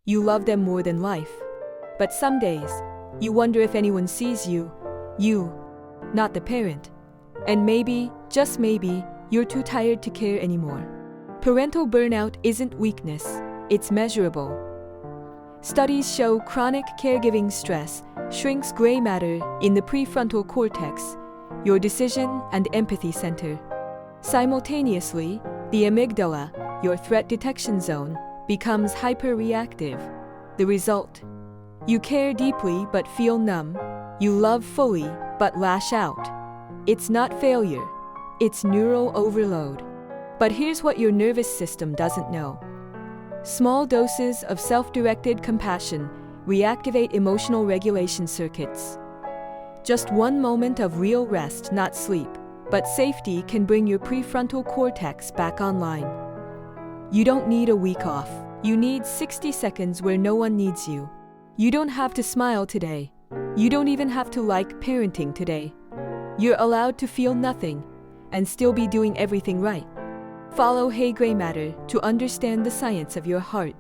you love them more than life. But some days, you wonder if anyone sees you, not the parent. And maybe, just maybe, you're too tired to care anymore. Parental burnout isn't weakness, it's measurable. Studies show chronic caregiving stress shrinks gray matter in the prefrontal cortex, your decision and empathy center. Simultaneously, the amygdala, your threat detection zone, becomes hyperreactive. The result? You care deeply but feel numb. You love fully but lash out. It's not failure, it's neural overload. But here's what your nervous system doesn't know. Small doses of self-directed compassion reactivate emotional regulation circuits. Just one moment of real rest, not sleep, but safety can bring your prefrontal cortex back online. You don't need a week off. You need 60 seconds where no one needs you. You don't have to smile today. You don't even have to like parenting today. You're allowed to feel nothing and still be doing everything right. Follow Hey Gray Matter to understand the science of your heart.